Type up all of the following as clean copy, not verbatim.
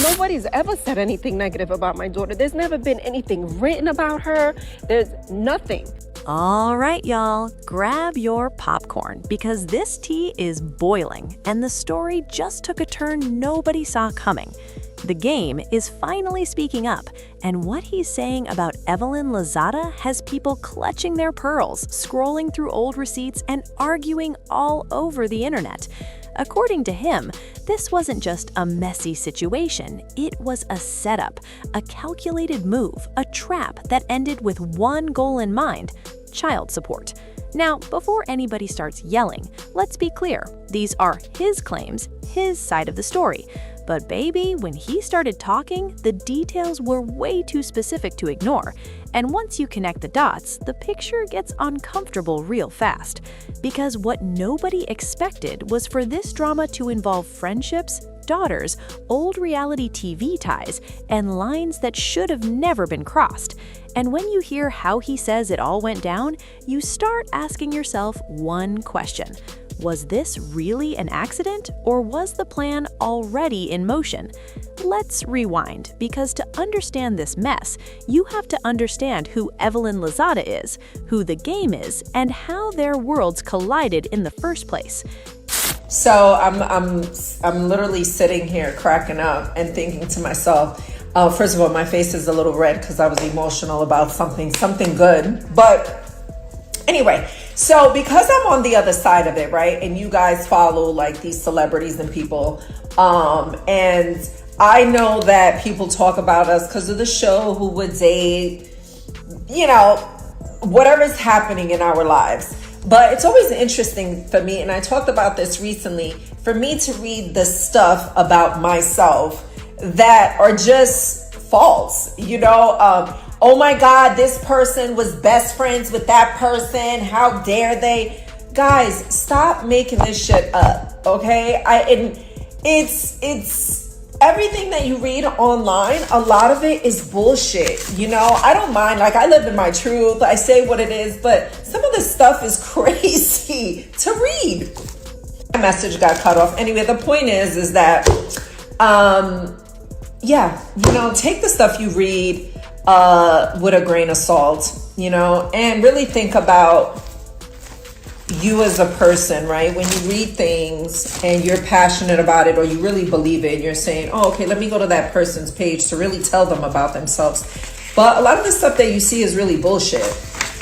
Nobody's ever said anything negative about my daughter. There's never been anything written about her. There's nothing. All right, y'all, grab your popcorn because this tea is boiling and the story just took a turn nobody saw coming. The game is finally speaking up, and what he's saying about Evelyn Lozada has people clutching their pearls, scrolling through old receipts, and arguing all over the internet. According to him, this wasn't just a messy situation, it was a setup, a calculated move, a trap that ended with one goal in mind: child support. Now, before anybody starts yelling, let's be clear, these are his claims, his side of the story. But baby, when he started talking, the details were way too specific to ignore. And once you connect the dots, the picture gets uncomfortable real fast. Because what nobody expected was for this drama to involve friendships, daughters, old reality TV ties, and lines that should have never been crossed. And when you hear how he says it all went down, you start asking yourself one question. Was this really an accident, or was the plan already in motion? Let's rewind, because to understand this mess, you have to understand who Evelyn Lozada is, who the game is, and how their worlds collided in the first place. So I'm literally sitting here cracking up and thinking to myself, first of all, my face is a little red because I was emotional about something good. But anyway, so because I'm on the other side of it, right? And you guys follow like these celebrities and people, and I know that people talk about us because of the show, who would date, you know, whatever's happening in our lives. But it's always interesting for me, and I talked about this recently, for me to read the stuff about myself that are just false, you know. Oh my God, this person was best friends with that person. How dare they? Guys, stop making this shit up, okay? It's everything that you read online, a lot of it is bullshit. You know, I don't mind. Like, I live in my truth. I say what it is, but some of this stuff is crazy to read. My message got cut off. Anyway, the point is that, yeah, you know, take the stuff you read with a grain of salt, you know, and really think about you as a person, right? When you read things and you're passionate about it, or you really believe it, and you're saying, oh, okay, let me go to that person's page to really tell them about themselves. But a lot of the stuff that you see is really bullshit.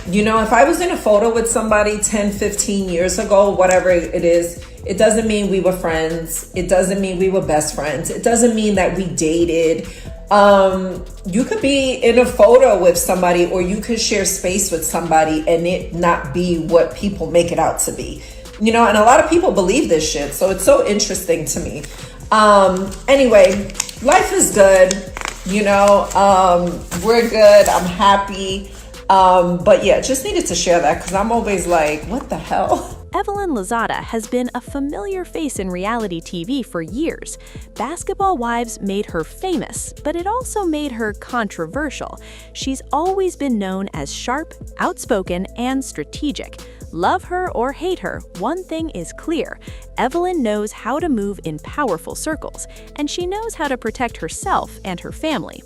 You know, if I was in a photo with somebody 10, 15 years ago, whatever it is, it doesn't mean we were friends. It doesn't mean we were best friends. It doesn't mean that we dated. You could be in a photo with somebody, or you could share space with somebody and it not be what people make it out to be, you know, and a lot of people believe this shit. So it's so interesting to me. Anyway, life is good. You know, we're good. I'm happy. But yeah, just needed to share that because I'm always like, what the hell? Evelyn Lozada has been a familiar face in reality TV for years. Basketball Wives made her famous, but it also made her controversial. She's always been known as sharp, outspoken, and strategic. Love her or hate her, one thing is clear. Evelyn knows how to move in powerful circles, and she knows how to protect herself and her family.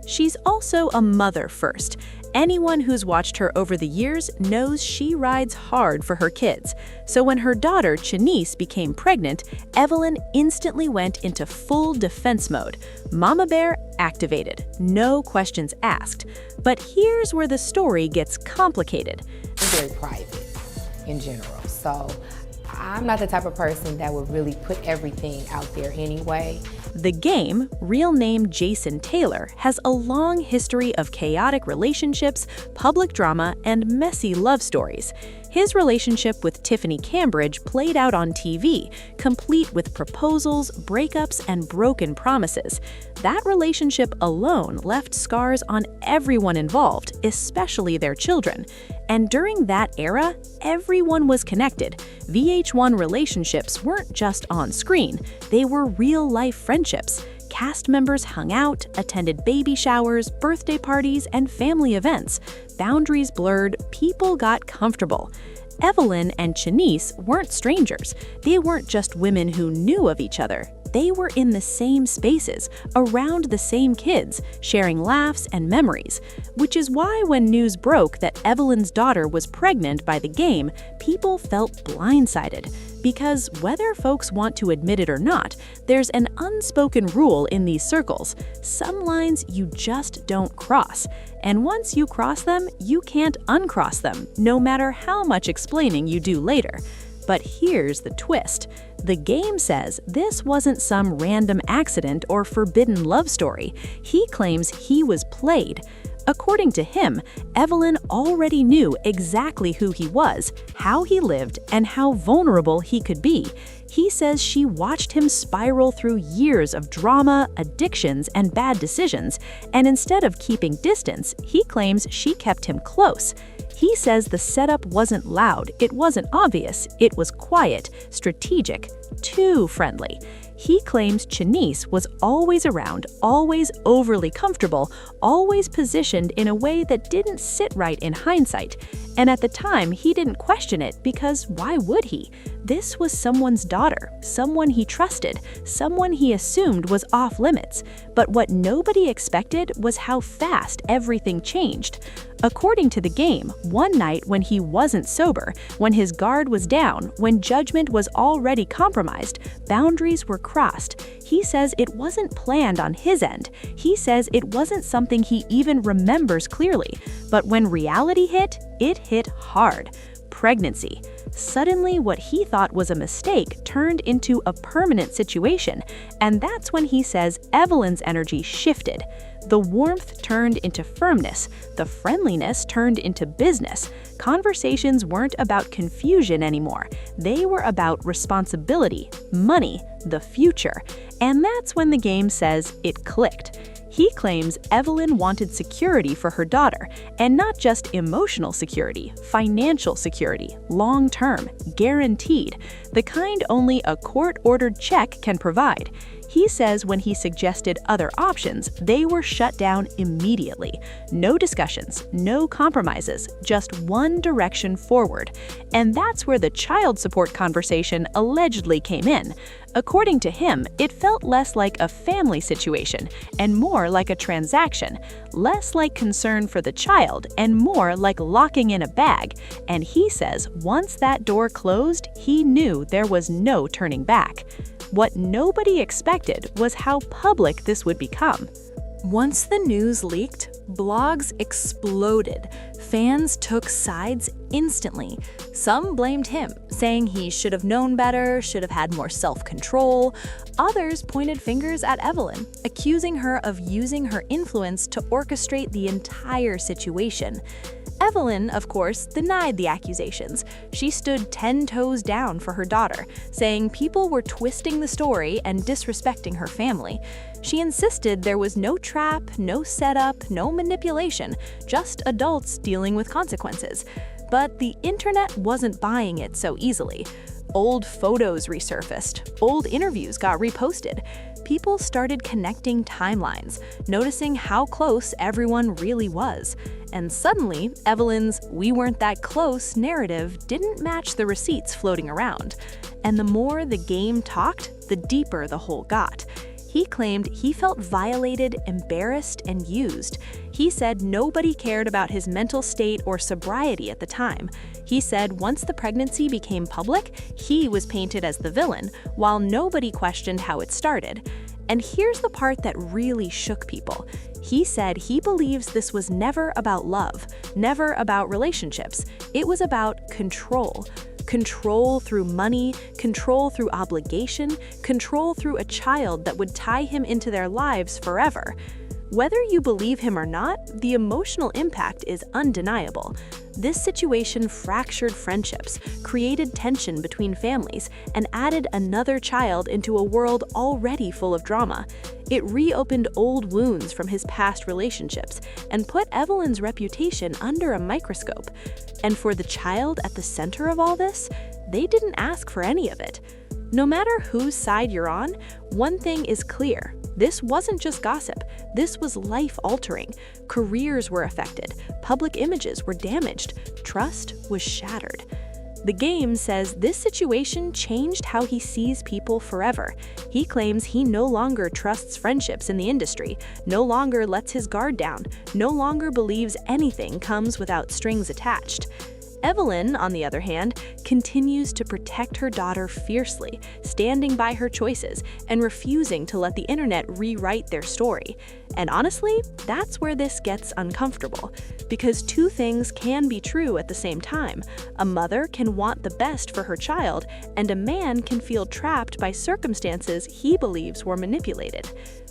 She's also a mother first. Anyone who's watched her over the years knows she rides hard for her kids. So when her daughter, Chanice, became pregnant, Evelyn instantly went into full defense mode. Mama Bear activated, no questions asked. But here's where the story gets complicated. I'm very private in general, so I'm not the type of person that would really put everything out there anyway. The game, real name Jason Taylor, has a long history of chaotic relationships, public drama, and messy love stories. His relationship with Tiffany Cambridge played out on TV, complete with proposals, breakups, and broken promises. That relationship alone left scars on everyone involved, especially their children. And during that era, everyone was connected. VH1 relationships weren't just on screen, they were real-life friendships. Cast members hung out, attended baby showers, birthday parties, and family events. Boundaries blurred, people got comfortable. Evelyn and Chanice weren't strangers. They weren't just women who knew of each other. They were in the same spaces, around the same kids, sharing laughs and memories. Which is why when news broke that Evelyn's daughter was pregnant by the game, people felt blindsided. Because whether folks want to admit it or not, there's an unspoken rule in these circles. Some lines you just don't cross. And once you cross them, you can't uncross them, no matter how much explaining you do later. But here's the twist. The game says this wasn't some random accident or forbidden love story. He claims he was played. According to him, Evelyn already knew exactly who he was, how he lived, and how vulnerable he could be. He says she watched him spiral through years of drama, addictions, and bad decisions, and instead of keeping distance, he claims she kept him close. He says the setup wasn't loud, it wasn't obvious, it was quiet, strategic, too friendly. He claims Chanice was always around, always overly comfortable, always positioned in a way that didn't sit right in hindsight. And at the time, he didn't question it because why would he? This was someone's daughter, someone he trusted, someone he assumed was off limits. But what nobody expected was how fast everything changed. According to the game, one night when he wasn't sober, when his guard was down, when judgment was already compromised, boundaries were crossed. He says it wasn't planned on his end. He says it wasn't something he even remembers clearly. But when reality hit, it hit hard. Pregnancy. Suddenly, what he thought was a mistake turned into a permanent situation, and that's when he says Evelyn's energy shifted. The warmth turned into firmness, the friendliness turned into business. Conversations weren't about confusion anymore. They were about responsibility, money, the future. And that's when the game says it clicked. He claims Evelyn wanted security for her daughter, and not just emotional security, financial security, long-term, guaranteed, the kind only a court-ordered check can provide. He says when he suggested other options, they were shut down immediately. No discussions, no compromises, just one direction forward. And that's where the child support conversation allegedly came in. According to him, it felt less like a family situation and more like a transaction, less like concern for the child and more like locking in a bag. And he says once that door closed, he knew there was no turning back. What nobody expected was how public this would become. Once the news leaked, blogs exploded. Fans took sides instantly. Some blamed him, saying he should have known better, should have had more self-control. Others pointed fingers at Evelyn, accusing her of using her influence to orchestrate the entire situation. Evelyn, of course, denied the accusations. She stood 10 toes down for her daughter, saying people were twisting the story and disrespecting her family. She insisted there was no trap, no setup, no manipulation, just adults dealing with consequences. But the internet wasn't buying it so easily. Old photos resurfaced, old interviews got reposted. People started connecting timelines, noticing how close everyone really was. And suddenly, Evelyn's "we weren't that close" narrative didn't match the receipts floating around. And the more the game talked, the deeper the hole got. He claimed he felt violated, embarrassed, and used. He said nobody cared about his mental state or sobriety at the time. He said once the pregnancy became public, he was painted as the villain, while nobody questioned how it started. And here's the part that really shook people. He said he believes this was never about love, never about relationships. It was about control. Control through money, control through obligation, control through a child that would tie him into their lives forever. Whether you believe him or not, the emotional impact is undeniable. This situation fractured friendships, created tension between families, and added another child into a world already full of drama. It reopened old wounds from his past relationships and put Evelyn's reputation under a microscope. And for the child at the center of all this, they didn't ask for any of it. No matter whose side you're on, one thing is clear. This wasn't just gossip. This was life-altering. Careers were affected. Public images were damaged. Trust was shattered. The game says this situation changed how he sees people forever. He claims he no longer trusts friendships in the industry, no longer lets his guard down, no longer believes anything comes without strings attached. Evelyn, on the other hand, continues to protect her daughter fiercely, standing by her choices and refusing to let the internet rewrite their story. And honestly, that's where this gets uncomfortable, because two things can be true at the same time. A mother can want the best for her child, and a man can feel trapped by circumstances he believes were manipulated.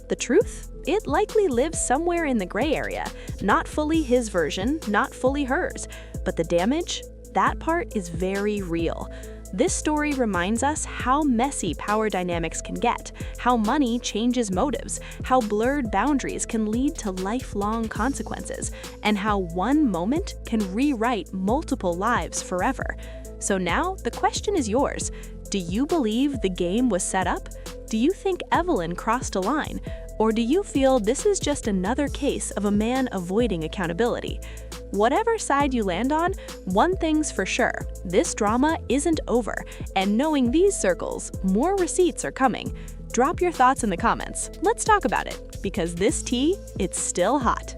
The truth? It likely lives somewhere in the gray area, not fully his version, not fully hers. But the damage? That part is very real. This story reminds us how messy power dynamics can get, how money changes motives, how blurred boundaries can lead to lifelong consequences, and how one moment can rewrite multiple lives forever. So now the question is yours. Do you believe the game was set up? Do you think Evelyn crossed a line? Or do you feel this is just another case of a man avoiding accountability? Whatever side you land on, one thing's for sure, this drama isn't over, and knowing these circles, more receipts are coming. Drop your thoughts in the comments. Let's talk about it, because this tea, it's still hot.